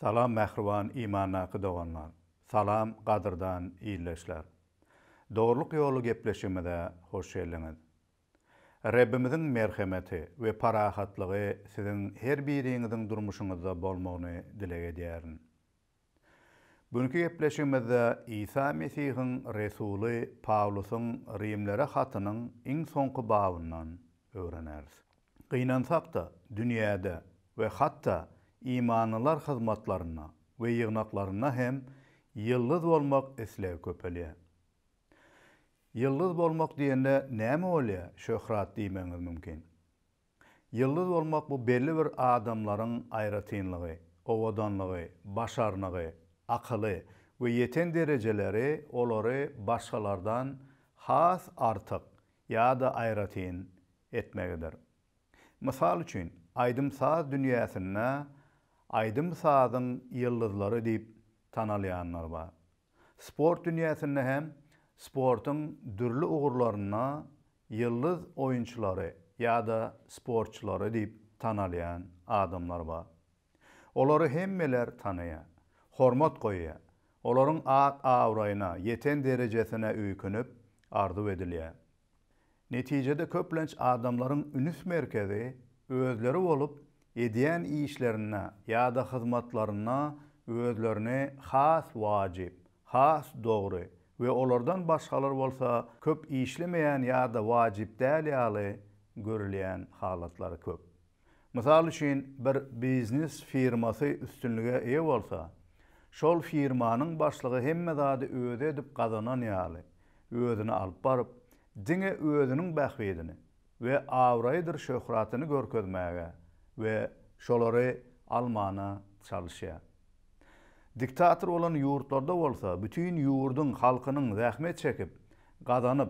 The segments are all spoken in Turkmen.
Salam mehriban imanakı doğanlar. Salam qadırdan iyileşler. Doğruluk yolu gepleşimide hoş geldiniz. Rabbimizin merhameti ve parahatlığı sizin her birinizin durmuşunuzda bolmagyny dileg edýärin. Bugünkü gepleşimizde İsa Mesih'in Resulü Pawlusyň Rimlere hatynyň iň soňky babyndan öwrenäris. Gynansak da dünýäde ve hatta imanlılar hyzmatlaryna ve ýygnaklaryna hem ýyldız bolmak islew köpelýär. Ýyldız bolmak diýende näme bolýar? Şöhrat diýmeňiz mümkin. Ýyldız bolmak bu belli bir adamlaryň aýratynlygy, owadanlygy, başarnygy, akyly we ýeten derejeleri olary başgalardan has artyk ýa-da aýratyn etmegidir. Mysal üçin, aýdym saz dünýäsinde aýdym sazyň ýyldızlary diýip tanalýanlar bar. Sport dünýäsinde hem sportyň dürli ugurlaryna ýyldız oýunçulary ýa-da sportçulary diýip tanalýan adamlar bar. Olary hemmeler tanaýar, hormat goýýar. Olaryň awraýyna, ýeten derejesine öýkünip arzu edilýär. Netijede köplenç adamlaryň ünüs merkezi özleri bolup edýän işlerine ýa-da hyzmatlaryna özlerini has wajib, has dogry we olardan başgalar bolsa köp işlemeýän ýa-da wajib däl ýaly görülýän halatlary köp. Mysal üçin bir biznes firmasy üstünlige eýe bolsa, şol firmanyň başlygy hemme zady özi edip gazanan ýaly özüni alyp baryp diňe özüniň bähwedini we awraýdyr şöhratyny görkezmäge we şolary almana çalışýar. Diktator olan ýurtlarda bolsa, bütün ýurdun halkynyň zähmet çekip, gazanyp,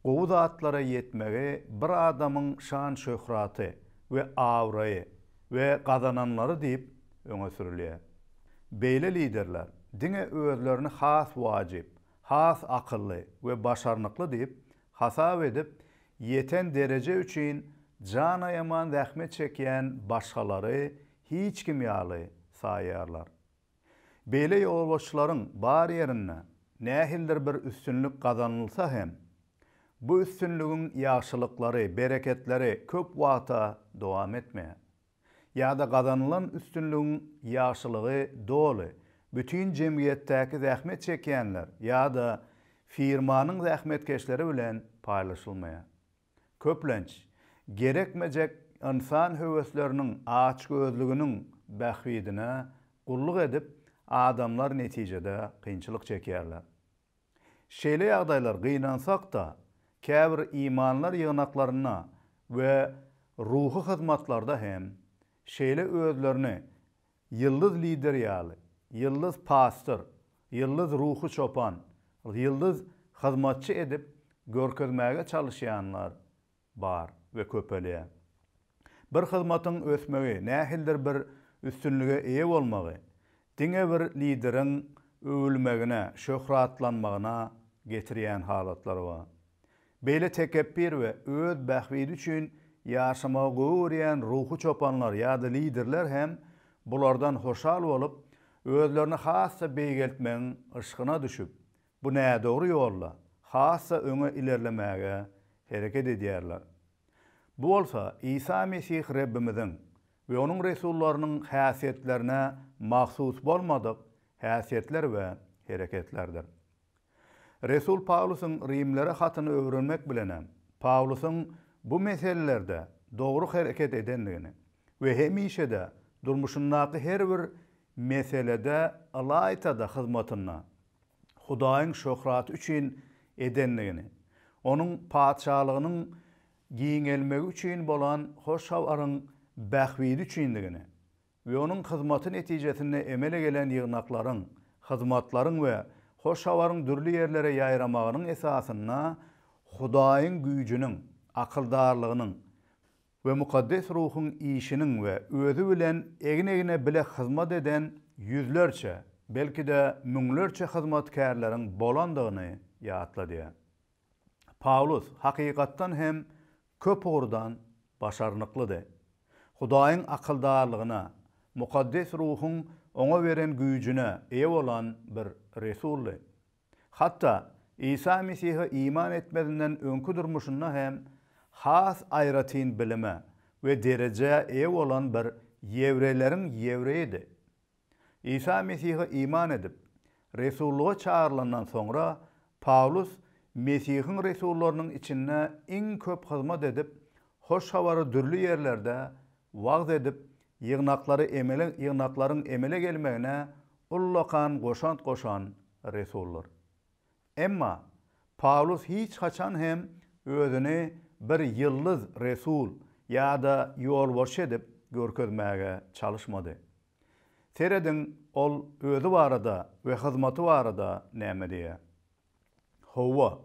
gowy zatlara ýetmegi bir adamyň şan şöhraty we awraýy we gazananlary diýip öňe sürülýär. Beýle liderler diňe özlerini has wajib, has akylly we başarnykly diýip hasap edip, ýeten derece üçin jana ýaman zähmet çekýän başgalary hiç kim ýaly saýarlar. Beýle ýolbaşçylaryň bar ýerine nähildir bir üstünlük gazanylsa hem, bu üstünlügiň ýaşylyklary, bereketleri köp wagta dowam etmeýär. Ýa-da gazanylan üstünlügiň ýaşylygy doly, bütün jemgyýetdäki zähmet çekýänler ýa-da firmanyň zähmetkeşleri bilen paýlaşylmaýar. Köplenç gerekmejek insan höwesleriniň açgözlüginiň bähwidine gulluk edip adamlar netijede kynçylyk çekýärler. Şeýle ýagdaýlar gynansak da käbir imanlar ýygnaklaryna we ruhy hyzmatlarda hem şeýle özlerini ýyldız lider ýaly, ýyldız pastor, ýyldız ruhy çopan, ýyldız hyzmatçy edip görkezmäge çalışýanlar bar we köpelýär. Bir hyzmatyň ösmegi, nähildir bir üstünlüge eýe bolmagy, diňe bir lideriň öwülmegine, şöhratlanmagyna getirýän halatlar bar. Beýle tekebbir we öz bähwidi üçin ýaşamagy görýän ruhy çopanlar ýa-da liderler hem bulardan hoşal bolup, özlerini hassa beýgeltmegiň ışgyna düşüp, bu näme dogry ýolla, hassa öňe ilerlemäge hereket edýärler. Bu bolsa İsa Mesih Rabbimiziň we onuň resullarynyň häsiýetlerine mahsus bolmadyk häsiýetler we hereketlerdir. Resul Pawlusyň Rimlere hatyny öwrenmek bilenem, Pawlusyň bu meselelerde dogry hereket edenligini we hemişe durmuşyndaky her bir meselede alaytada hyzmatyna Hudaýyň şöhraty üçin edenligini, onuň padşalygynyň giňelmegi üçin bolan hoş hawaryň bähwidi üçindigini we onuň hyzmaty netijesinde emele gelen ýygnaklaryň, hyzmatlaryň we hoş hawaryň dürli ýerlere ýaýramagynyň esasyna Hudaýyň güýjüniň, akyldarlygynyň we mukaddes ruhyň işiniň we özü bilen egine bile hyzmat eden yüzlerçe, belki de müňlerçe hyzmatkärleriň bolandygyny ýatladýar. Pawlus hakykatdan hem köp ugurdan başarnyklydy. Hudaýyň akyldarlygyna, mukaddes ruhun ona veren güýjüne eýe bolan bir resuldy. Hatta İsa Mesih'e iman etmedinden öňkü durmuşunda hem has aýratyn bilime we derece eýe bolan bir Ýewreýleriň ýewreýidi. İsa Mesih'e iman edip resulluğa çağrılandan sonra Paulus Mesih'in resullarynyň içinde iň köp hyzmat edip hoş habary dürli yerlerde wagt edip ýygnaklaryň emele gelmegine ullakan goşan resullar. Emma Paulus hiç haçan hem özüni bir yıldız resul ýa-da ýolbaşy edip görkezmäge çalışmady. Seredin ol özü barada we hyzmaty barada näme diýär? Howa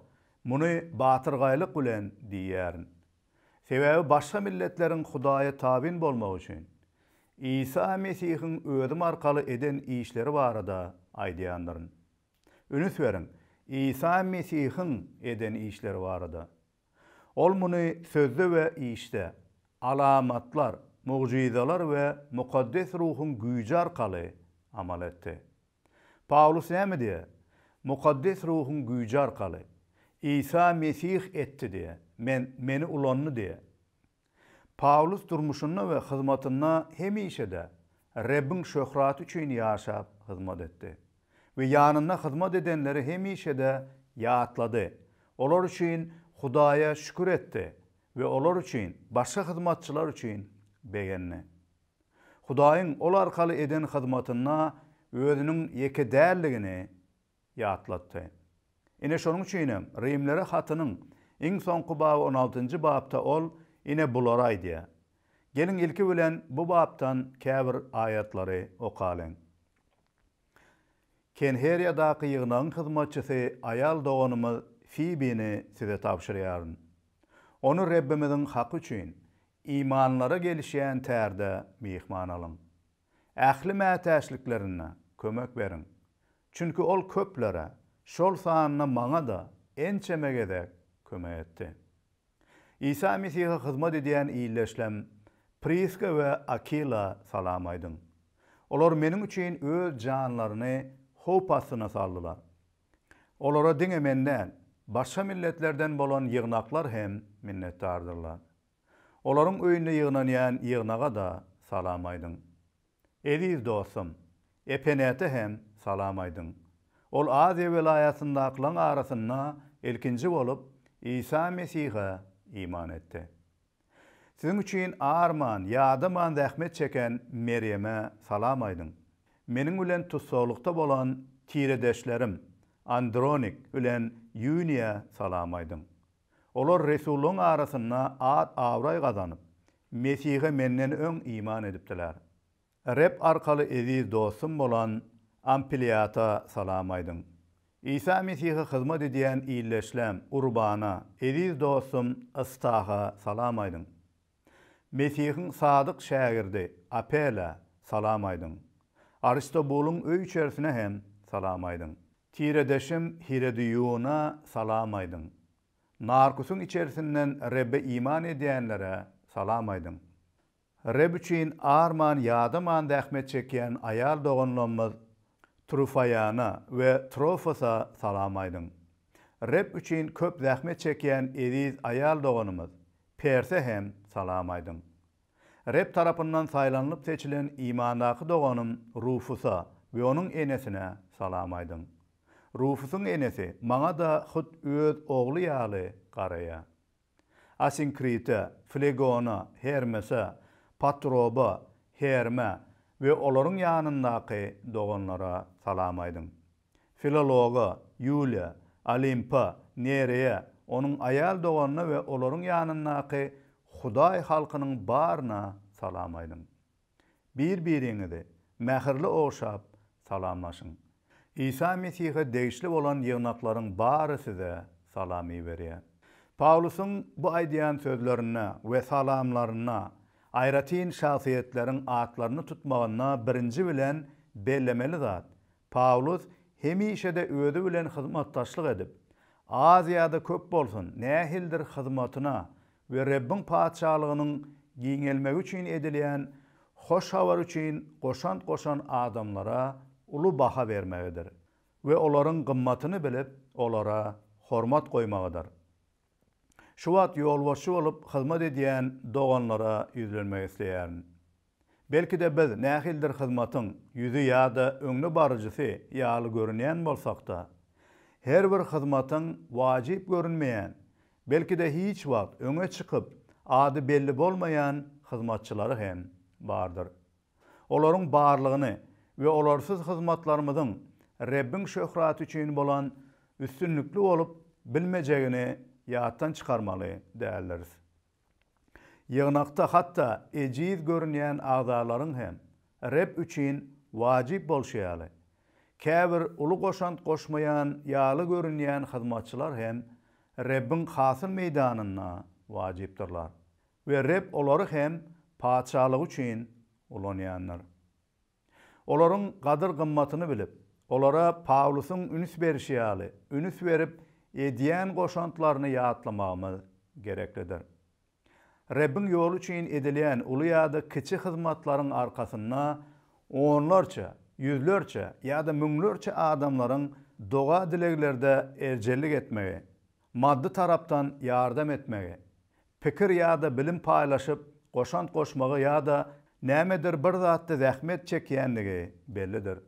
muny batyrgaýlyk bilen diýärin. Sebäbi başga milletleriň Hudaýa tabin bolmak üçin İsa Mesih'in özü arkaly eden işleri barada aýdýandyryň. Ünüs beriň, İsa Mesih'in eden işleri barada. Ol muny sözde we işte, alamatlar, mucizalar we mukaddes ruhun güýji arkaly amal etdi. Paulus näme diýär? Mukaddes ruhun güýji arkaly İsa Mesih etdi diýär. Meni ulanny diýär. Paulus durmuşunda we hyzmatynda hemişe-de Rabbin şöhraty üçin ýaşap hyzmat etdi. Ve ýanynda hyzmat edenleri hemişe-de ýatlady. Olar üçin Hudaýa şükür etdi ve olar üçin başga hyzmatçylar üçin begenni. Hudaýyň ol arkaly eden hyzmatynda özüniň ýekedärligini ýatlatdy. Ine şonuň üçin Rimlere hatynyň iň soňky baby 16-njy babda ol ine bular aýdýar. Gelin ilki bilen bu babdan käbir aýatlary okalyň. Kenheriýadaky ýygnagyň hyzmatçysy aýal doganymyz Fibini size tapşyrýaryn. Onu Rabbimiziň haky üçin imanlara gelişýän tärde mihman alyň. Ähli mätäşliklerine kömek berin. Çünki ol köplere, şol sanyna maňa da ençemegede kömek etdi. İsa Mesih'e hyzmat edýän iýleşlem Priska we Akila salam aýdym. Olar meniň üçin öz janlaryny hopasyna saldylar. Olara diňe menden başga milletlerden bolan ýygnaklar hem minnetdardyrlar. Olaryň öýünde ýygnanýan ýygnaga da salam aýdym. Ediz dostum, Epenete hem salam aýdym. Ol Aziya welaýatyndakylaryň arasynda ilkinji bolup İsa Mesih'e iman etdi. Sizin üçin arman, ýadyman zähmet çeken Meryem'e salam aýdym. Meniň bilen tutsawlykda bolan tiredeşlerim Andronik bilen Yunia salam aýdym. Olar Resuluň arasynda ad awray gazanyp Mesih'e menden öň iman edipdiler. Rep arkaly ediz dostum bolan Ampliata salam aýdym. İsa Mesih'e hyzmat edýän iýleşlem Urbana, ediz dostum Istaha salam aýdym. Mesih'in sadyk şägirdi Apela salam aýdym. Aristobuluň öý içerisine hem salam aýdym. Tiredeşim Hirediyuna salam aýdym. Narkusun içerisinden Rebbe iman edýänlere salam aýdym. Reb üçin arman ýadyman zähmet çekýän aýal doganlarymyz Trufayana ve Trofosa salam aýdym. Reb üçin köp zähmet çekýän ediz aýal doganymyz Perse hem salam aýdym. Reb tarapyndan saýlanlyp seçilen imandaky doganym Rufusa we onuň enesine salam aýdym. Rufusyň enesi maňa da hut öz ogly ýaly garaýa. Asinkrita, Flegona, Hermesa, Patroba, Herme ve olaryň ýanyndaky doganlara salam aýdym. Filologa, Yulia, Olimpa, Nereya, onuň aýal doganyna we olaryň ýanyndaky Hudaý halkynyň baryna salam aýdym. Bir-biriňizi mähirli oşap salamlaşyň. İsa Mesih'e degişli bolan ýygnaklaryň bary size salamy berýär. Paulusyň bu aýdýan sözlerine we salamlaryna aýratyn şahsiýetleriň atlaryny tutmagyna birinji bilen bellemeli zat. Paulus hemişe-de özü bilen hyzmatdaşlyk edip, az ýa-da köp bolsun, nähildir hyzmatyna we Rabbin paçalygynyň giňelmegi üçin edilýän hoş havar üçin goşan adamlara ulu baha vermegidir ve olaryň gymmatyny bilip olara hormat goýmagydyr. Şu wagt ýolbaşçy bolup hyzmat edýän doganlara ýüzlenmek isleýärin. Belki de biz nähildir hyzmatyň ýüzü ýa-da öňüne barjysy ýaly görünýän bolsakda, her bir hyzmatyň wajyp görünmeýän, belki de hiç wagt öňe çykyp ady belli bolmaýan hyzmatçylary hem bardyr. Olaryň barlygyny we olarsyz hyzmatlarymyzyň Rebbiň şöhraty üçin bolan üstünlükli bolup bilmejegini ýatdan çykarmaly däldiris. Ýygnakda hatda ejiz görünýän agzalaryň hem Reb üçin wajyp bolşýaly. Käbir uly goşant goşmaýan ýaly görünýän hyzmatçylar hem Rebbiň hasyl meýdanyna wajypdyrlar. We Reb olary hem paçalyk üçin ulanýanlar. Olaryň gadyr gymmatyny bilip, olara Pawlusyň üns berişýaly, üns berip edýän goşantlaryny ýatlamagymyz gereklidir. Rebbiň ýoly üçin edilýän uly ýa-da kiçi hyzmatlaryň arkasynda onlarça, yüzlerçe ýa-da müňlerçe adamlaryň doga dileklerde erjellik etmegi, maddi tarapdan ýardam etmegi, pikir ýa-da bilim paýlaşyp goşant goşmagy ýa-da nämedir bir zatda zähmet çekýänligi bellidir.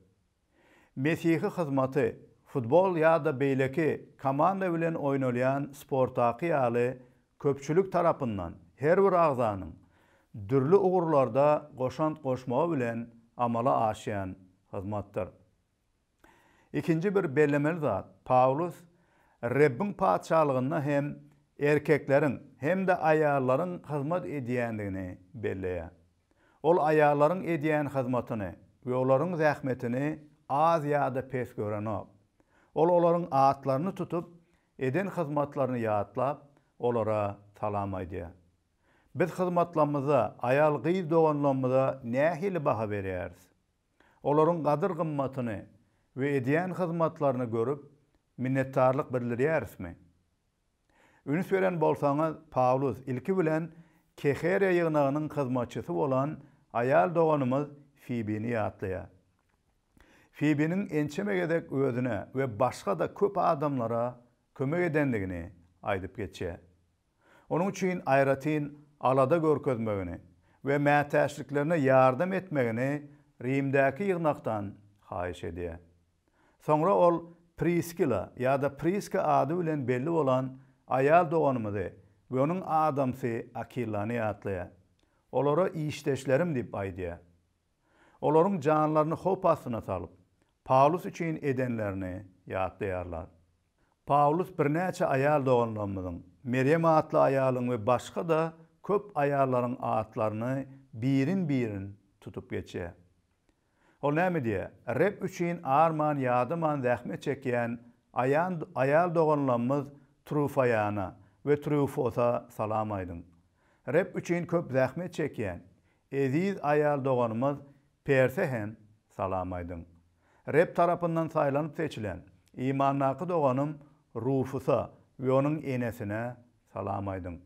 Mesihi hyzmaty futbol ýa-da beýleki komanda bilen oýnalýan sportaky ýaly köpçülük tarapyndan her bir agzanyň dürli ugurlarda goşant goşmagy bilen amala aşýan hyzmatdyr. İkinji bir bellemeli zat Pawlus Rebbiň paçalygyna hem erkekleriň hem de aýallaryň hyzmat edýändigini belleýär. Ol aýallaryň edýän hyzmatyny we olaryň zähmetini az ýa-da pes görenok. Ol olaryň atlaryny tutup eden hyzmatlaryny ýatlap olara salam aýdýar. Biz hyzmatlarymyza, aýal gyz doganlarymyza nähili baha berýäris? Olaryň gadyr gymmatyny we edýän hyzmatlaryny görüp minnetdarlyk bildirýärismi? Üns beren bolsaňyz Pawlus ilki bilen Keheriya ýygnagynyň hyzmatçysy bolan aýal doganymyz Fibini ýatlaýar. Fibiniň ençemegedek özüne we başga da köp adamlara kömek edenligini aýdyp geçýär. Onuň üçin aýratyn alada görkezmegini we mätäşliklerine ýardam etmegini Rimdäki ýygnakdan haýyş edýär. Soňra ol Priskila ýa-da Priska ady bilen belli bolan aýal doganymyzy we onuň adamsy Akilany ýatlaýar. Olara işdeşlerim diýip aýdýar. Olaryň janlaryny hop astyna salyp Pawlus üçin edenlerini ýatlaýarlar. Pawlus birnäçe aýal doganlarymyzyň, Meryem atly aýalyň we başga da köp aýallaryň atlaryny birin tutup geçýär. Ol näme diýär? Reb üçin arman ýadyman zähmet çekýän aýal doganlarymyz Trufaýana we Trufosa salam aýdyn. Reb üçin köp zähmet çekýän eziz aýal doganymyz Perse hem salam aýdyn. Reb tarapyndan saýlanyp seçilen imannaky doganym Rufusa we onuň enesine salam aýdyn.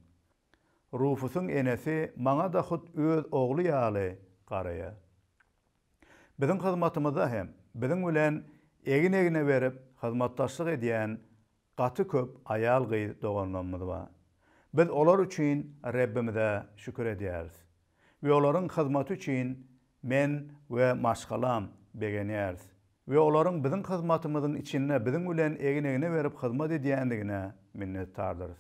Rufusyň enesi maňa da hut öz ogly ýaly garaýar. Biziň hyzmatymyzda hem biziň bilen egin-egine berip hyzmatdaşlyk edýän gaty köp aýal gyz doganlarymyz bar. Biz olar üçin Rebbimize şükür edýäris. We olaryň hyzmaty üçin men we maşgalam begenýäris. We olaryň biziň hyzmatymyzyň içinde biziň bilen egin-egine berip hyzmat edýändigine minnetdardyrs.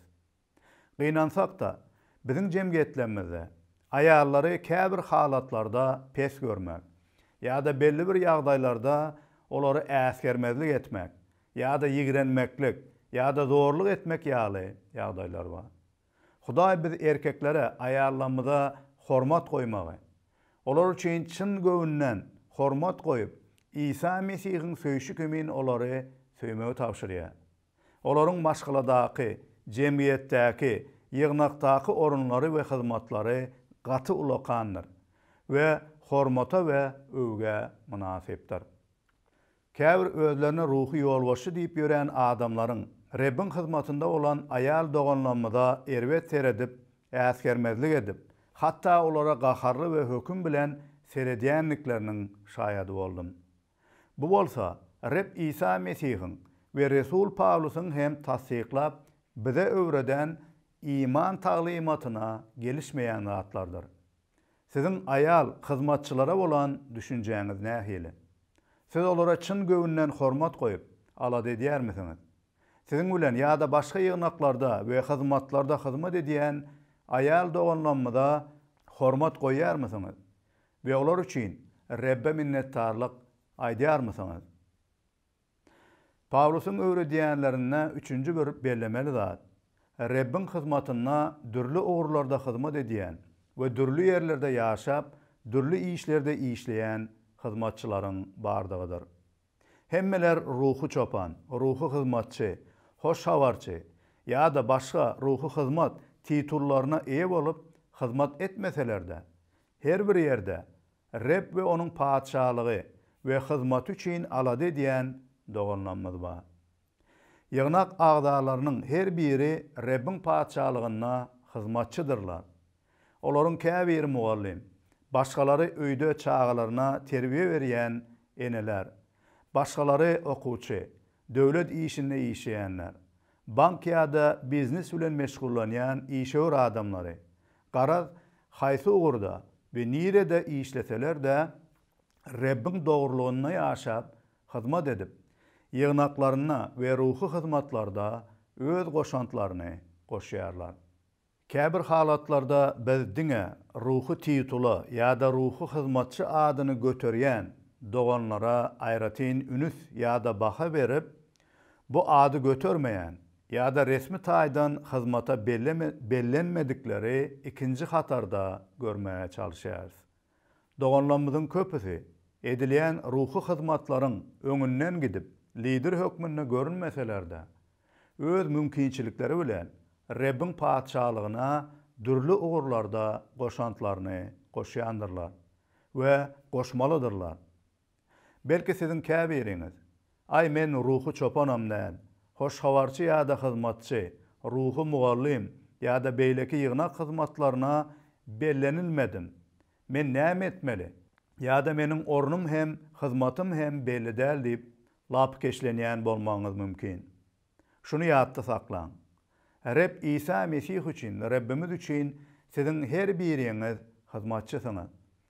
Gynansak da biziň jemgyýetlerimizde aýallary käbir halatlarda pes görmek ýa-da belli bir ýagdaýlarda olary äsgermezlik etmek ýa-da ýigrenmeklik ýa-da zorluk etmek ýaly ýagdaýlar bar. Hudaý biz erkeklere aýallarymyza hormat goýmagy, olar üçin çyn göwünden hormat goýup İsa Mesihiň söýüşi kömin olary söýmegi tapşyrýar. Olaryň maşgaladaky, jemgyýetdäki, ýygnakdaky orunlary we hyzmatlary gaty ulakandyr we hormata we öwge münasipdir. Käbir özlerine ruhy ýolbaşçy diýip ýören adamlaryň Rebbiň hyzmatynda olan aýal doganlarymyza erwet seredip, äsgermezlik edip, hatta olara gaharly we höküm bilen seredýänlikleriniň şaýady boldum. Bu bolsa Reb İsa Mesihiň we Resul Pawlusyň hem tasdiklap bize öwreden iman taglimatyna gelişmeýän zatlardyr. Sizin ayal hyzmatçylara bolan düşünjäňiz nähili? Siz olara çyn göwünden hormat goýup alad edýärmisiňiz? Sizin bilen ýa-da başga ýygnaklarda we hyzmatlarda hyzmat edýän ayal doganlanmada hormat goýýarmysyňyz? Ve olar üçin Rebbe minnetdarlyk aýdýarmysyňyz? Pawlusyň öwredýänlerine üçüncü bir bellemeli zat. Rebbiň hyzmatyna dürli ugurlarda hyzmat edýän we dürli ýerlerde ýaşap, dürli işlerde işleýän hyzmatçylaryň bardygydyr. Hemmeler ruhu çopan, ruhu hyzmatçy, hoş habarçy ýa-da başga ruhu hyzmat titullaryna eýe bolup hyzmat etmeseler-de, her bir ýerde Reb we onuň paçalygy we hyzmaty üçin alad edýän doganlanmaz bar. Ýygnak agdalarynyň her biri Rebbiň paçalygyna hyzmatçydyrlar. Olaryň käbiri mugallim, başgalary öýde çağalaryna terbiýe berýän eneler, başgalary okuwçy, döwlet işinde işleýänler, bank ýa-da biznes bilen meşgullanýan işöwür adamlary, garaz haýsy ugurda we nirede işleseler de Rebbiň dogrulygyna ýaşap, hyzmat edip, ýygnaklaryna we ruhy hyzmatlarda öz goşantlaryny goşýarlar. Käbir halatlarda biz diňe ruhy titula ýa-da ruhy hyzmatçy adyny göterýän doganlara aýratyn ünüs ýa-da baha berip, bu ady götermeýän ýa-da resmi taýdan hyzmata bellenmedikleri ikinji hatarda görmäge çalışýarys. Doganlarymyzyň köpüsi edilýän ruhy hyzmatlaryň öňünden gidip, lider hökmünde görünmeseler-de, öz mümkinçilikleri bilen Rebbiň paçalygyna dürli ugurlarda goşantlaryny goşýandyrlar we goşmalydyrlar. Belki sizin käbiriňiz, ay men ruhu çopanam näl, hoş habarçy ýa-da hyzmatçy, ruhu mugallim ýa-da beýleki ýygnak hyzmatlaryna bellenilmedim. Men näme etmeli? Ýa-da meniň ornum hem hyzmatym hem belli däl diýip lap keşlenýän bolmaňyz mümkin. Şunu ýatda saklaň. Reb İsa Mesih üçin, Rebbimiz üçin sizin her biriňiz hyzmatçysyňyz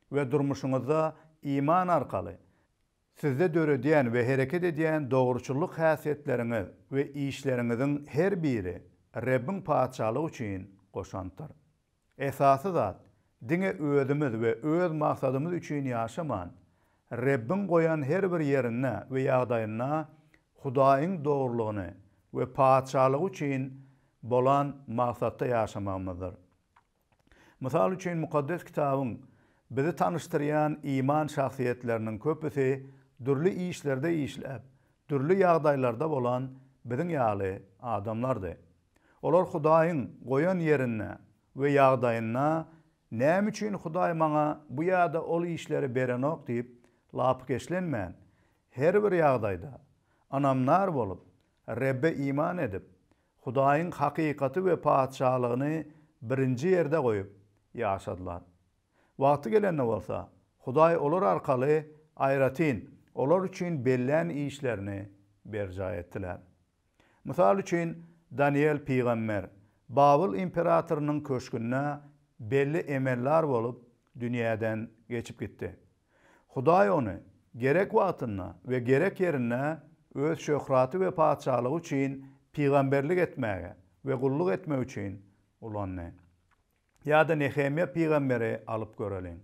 we durmuşyňyzda iman arkaly sizde döredýän we hereket edýän dogruçylyk häsiýetleriňiz we işleriňiziň her biri Rebbiň paçalygy üçin goşantyr. Esasy zat, diňe özümiz we öz maksadymyz üçin ýaşaman, Rebbiň goýan her bir ýerine we ýagdaýyna Hudaýyň dogrulygyny we paçalygy üçin bolan maksatda ýaşamamyzdyr. Mysal üçin mukaddes kitabyň bizi tanıştırýan iman şahsiýetleriniň köpüsi dürli işlerde işläp, dürli ýagdaýlarda bolan biziň ýaly adamlardy. Olar Hudaýyň goýan ýerine we ýagdaýyna näme üçin Hudaý maňa bu ýa-da ol işleri berenok diýip lap keşlenmän, her bir ýagdaýda anamlar bolup, Rebbe iman edip, Hudaýyň hakykaty we paçalygyny birinji ýerde goýup ýaşadylar. Wagty gelende bolsa, Hudaý olar arkaly aýratyn, olar üçin bellen işlerini berja etdiler. Mysal üçin Daniel peýgamber Babil imperatorynyň köşkünde belli emeller bolup dünýäden geçip gitdi. Hudaý ony gerek wagtyna we gerek ýerine öz şöhraty we paçalygy üçin peýgamberlik etmäge we gulluk etmek üçin ulandy. Ýa-da Nehemia peýgamberi alyp göreliň.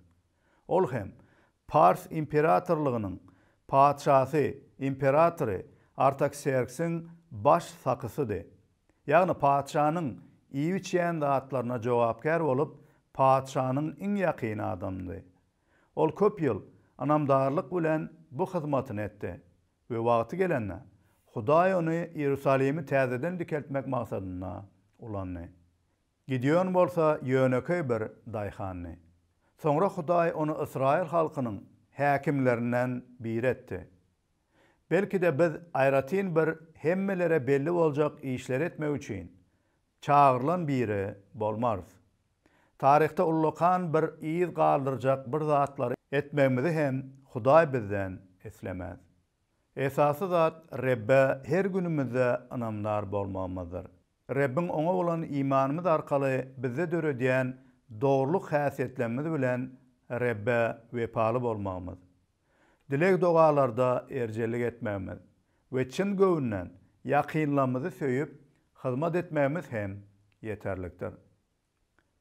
Ol hem Pars imperatorlygynyň paçasy, imperatory Artaxerxesiň baş sakysydy. Ýagny paçanyň iýi içýän zatlaryna jogapkar bolup, paçanyň iň ýakyny adamdy. Ol köp ýyl anamdarlyk bilen bu hyzmatyny etdi we wagty gelende Hudaý ony Ýerusalemi täzeden dikeltmek maksadyna ulandy. Gideon bolsa ýöneköy bir daýhany. Soňra Hudaý ony Israil halkynyň häkimlerinden biri etdi. Belki de biz aýratyn bir hemmelere belli boljak işler etmek üçin çağırılan biri bolmarız. Tarihte ullukan bir iýiz galdyrjak bir zatlary Etmemizi hem Hudaý bizden eslemez. Esasy zat Rebbe her günümizde anamlar bolmamyzyr. Rebbin oňa bolan imanymyz arkaly bize dörediýän dogruluk häsiýetlerimiz bilen Rebbe wepaly bolmamyz. Dilek dogalarda erjelik etmemiz we çyn göwünden ýakynlamyzy söýüp hyzmat etmemiz hem yeterlikdir.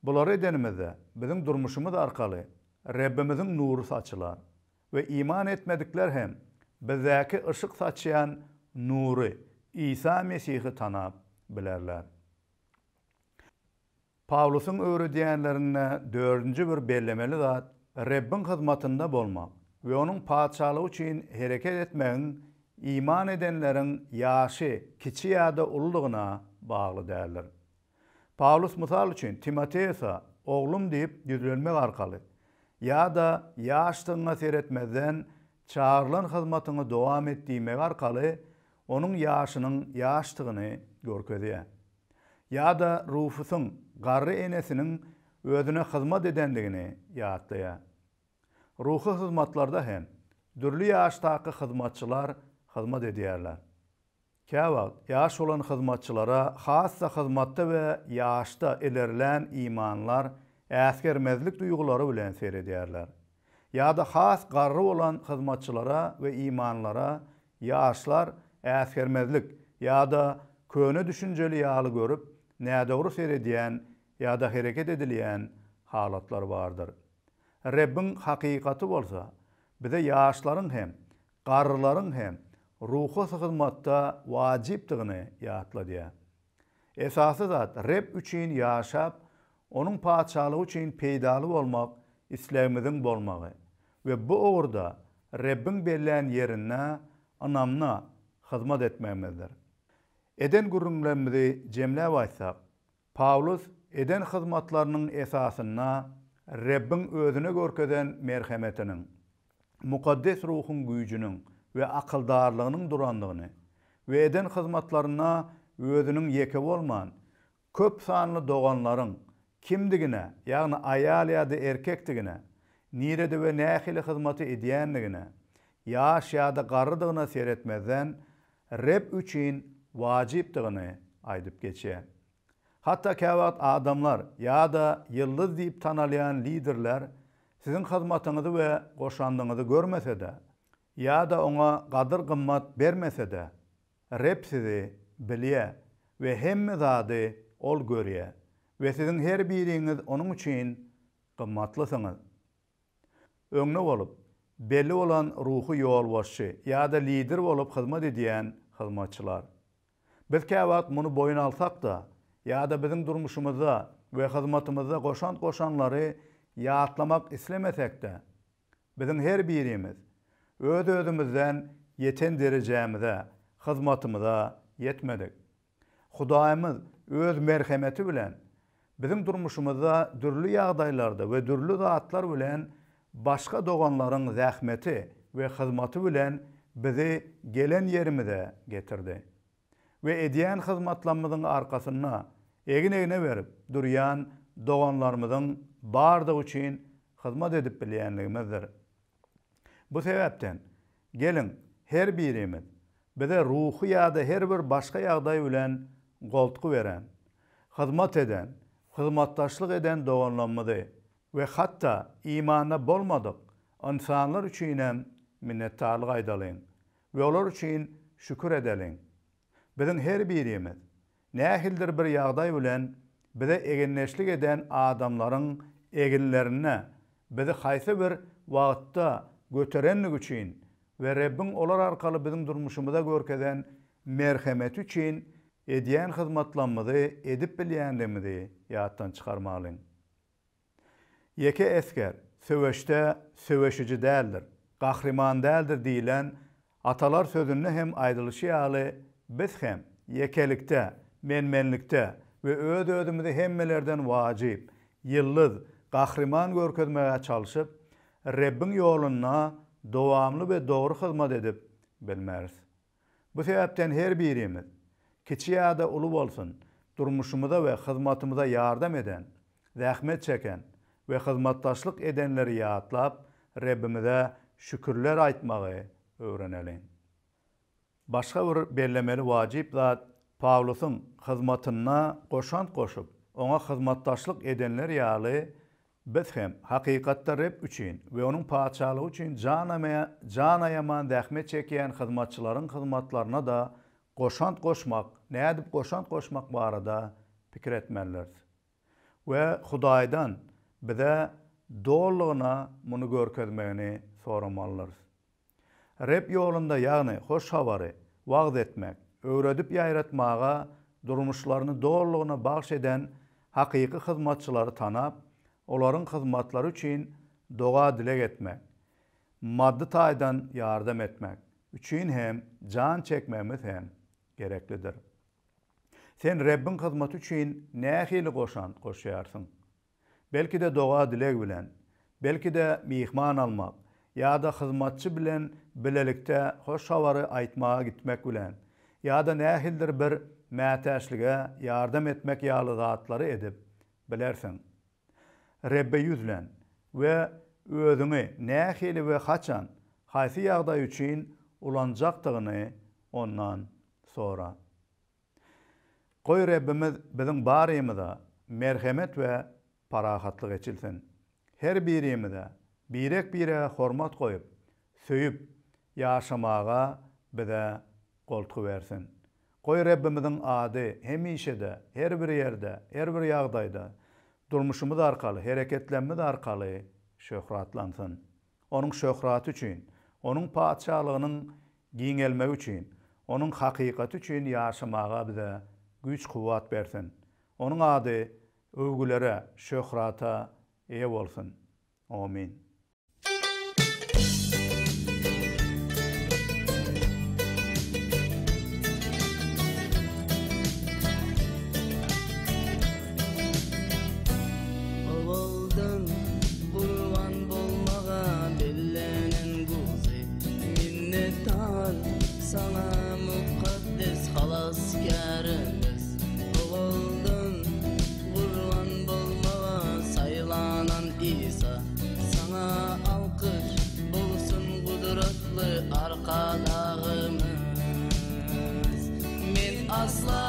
Bulary edenimizde biziň durmuşymyz arkaly Rebbimiziň nuru saçylar we iman etmedikler hem bizdäki ışık saçýan nury İsa Mesihi tanap bilerler. Pawlusyň öwredýänlerine 4-nji bir bellemeli zat Rebbin hyzmatynda bolmak we onuň paçalygy üçin hereket etmegiň iman edenleriň ýaşy kiçi ýa-da ululugyna bagly däldir. Pawlus mysal üçin Timoteýa oglum diýip ýüzlenmek arkaly ýa-da ýaşlygyna seretmezden çağrılan hyzmatyny dowam etdirmek arkaly onuň ýaşynyň ýaşlygyny görkezýär. Ýa-da Rufusyň garry enesiniň özüne hyzmat edendigini ýatlaýar. Ruhy hyzmatlarda hem dürli ýaşdaky hyzmatçylar hyzmat edýärler. Käwagt ýaş olan hyzmatçylara hassa hyzmatda we ýaşda ilerilen imanlar äsgermezlik duýgulary bilen seredýärler. Ýa-da has garry olan hyzmatçylara we imanlara ýaşlar äsgermezlik ýa-da köne düşünjeli ýaly görüp nädogry seredýän ýa-da hereket edilýän halatlar bardyr. Rebbin hakykaty bolsa, bize ýaşlaryň hem, garrylaryň hem ruhy hyzmatda wajypdygyny ýatladýar. Esasy zat Rebb üçin ýaşap, onuň paçalygy üçin peýdaly bolmak islegimiziň bolmagy we bu ogrda Rebbin berlen ýerine, anamna hyzmat etmemizdir. Eden gurrunlarymyzy jemläp aýtsak, Pawlus eden hyzmatlarynyň esasyna Rebbin özüne görkeden merhametiniň, mukaddes ruhun güýjüniň we akyldarlygynyň durandygyny we eden hyzmatlaryna özüniň ýeke bolman köp sanly doganlaryň kimdigine, ýagny aýal ýa-da erkekdigine, nirede we nähili hyzmaty edýändigine, ýaş ýa-da garrydygyna seretmezden Rebb üçin wajypdygyny aýdyp geçýär. Hatta käwagt adamlar ýa-da ýyldız diýip tanalýan liderler siziň hyzmatyňyzy we goşandygyňyzy görmese-de ýa-da oňa gadyr gymmat bermese-de Rebb sizi bilýär we hemme zady ol görýär we siziň her biriňiz onuň üçin gymmatlysyňyz. Öňne bolup belli olan ruhy ýolbaşçy ýa-da lider bolup hyzmat edýän hyzmatçylar. Biz käwagt muny boyun alsak da ýa-da biziň durmuşymyzda we hyzmatymyzda goşanlary ýatlamak islemesek-de biziň her birimiz öz-özümizden yeten derejämize, hyzmatymyza yetmedik. Hudaýymyz öz merhemeti bilen biziň durmuşymyzda dürli ýagdaýlarda we dürli zatlar bilen başga doganlaryň zähmeti we hyzmaty bilen bizi gelen ýerimize getirdi. We edýän hyzmatlarymyzyň arkasyna egine berip durýan doganlarymyzyň bardygy üçin hyzmat edip bilýänligimizdir. Bu sebäpden gelin her birimiz bize ruhy ýa-da her bir başga ýagdaý bilen goltuky beren, hyzmat eden, hyzmatdaşlyk eden doganlarymyzy we hatta imana bolmadyk insanlar üçin hem minnetdarlyk aýdalyň we olar üçin şükür edeliň. Biziň her birimiz nähildir bir ýagdaý bilen bize egenleşlik eden adamlaryň eginlerine bizi haýsy bir wagtda göterenlik üçin we Rebbin olar arkaly biziň durmuşymyza görkeden merhamet üçin edýän hyzmatlarymyzy edip bilýänligimizi ýatdan çykarmalyň. Ýeke esker söweşde söweşici däldir, gahryman däldir diýilen atalar sözüne hem aýdylyşy ýaly biz hem yekelikde, menmenlikde we öz-özümizi hemmelerden wajyp, ýyldız, gahryman görkezmäge çalyşyp Rebbin ýoluna dowamly we dogry hyzmat edip bilmäris. Bu sebäpden her birimiz kiçi ýa-da uly bolsun, durmuşymyza we hyzmatymyza ýardam eden, zähmet çeken we hyzmatdaşlyk edenleri ýatlap Rebbimize şükürler aýtmagy öwreneli. Başga bir bellemeli wajyp zat Pawlusyň hyzmatyna goşant goşup, oňa hyzmatdaşlyk edenler ýaly biz hem hakykatda Rebb üçin we onuň paçalygy üçin can aýaman zähmet çekýän hyzmatçylaryň hyzmatlaryna da goşant goşmak, nädip goşant goşmak barada pikir etmeliler. We Hudaýdan bize doğrulygyna muny görkezmegini soramalylar. Reb ýolunda ýagny hoş habary wagt etmek, öwredip ýaýratmaga durmuşlaryny doğrulygyna bagş eden hakyky hyzmatçylary tanap, olaryň hyzmatlary üçin doga dilek etmek, maddi taýdan ýardam etmek üçin hem can çekmemiz hem gereklidir. Sen Rebbin hyzmaty üçin nähili goşant goşýarsyň? Belki de doga dilek bilen, belki de mihman almak, ýa-da hyzmatçy bilen bilelikde hoş habary aýtmaga gitmek bilen, ýa-da nähildir bir mätäçlige ýardam etmek ýaly zatlary edip bilersiň. Rebbe ýüzlen we özüňi nähili we haçan haýsy ýagdaý üçin ulanjakdygyny ondan sora. Goý Rebbimiz biziň barymyzda merhemet we parahatlyk etjilsin. Her birimize birek-bire hormat goýup, söýüp ýaşamaga bize goltugy bersin. Goý Rebbimiziň ady hemişede, her bir ýerde, her bir ýagdaýda durmuşumuz arkaly, hereketlenmemiz arkaly şöhratlansyn. Onuň şöhraty üçin, onuň paçalygynyň giňelmegi üçin, onuň hakykaty üçin ýaşamaga bize güç kuwat bersin. Onuň ady övgülere, şöhrata eýe bolsun. Amin. Oğuldun kurban bolmaga bellenen guzy, minnettar sana mukaddes halaskarymız. Oğuldun kurban bolmaga saylanan İsa, sana alkış bolsun kudratly arkadagymız. Men asla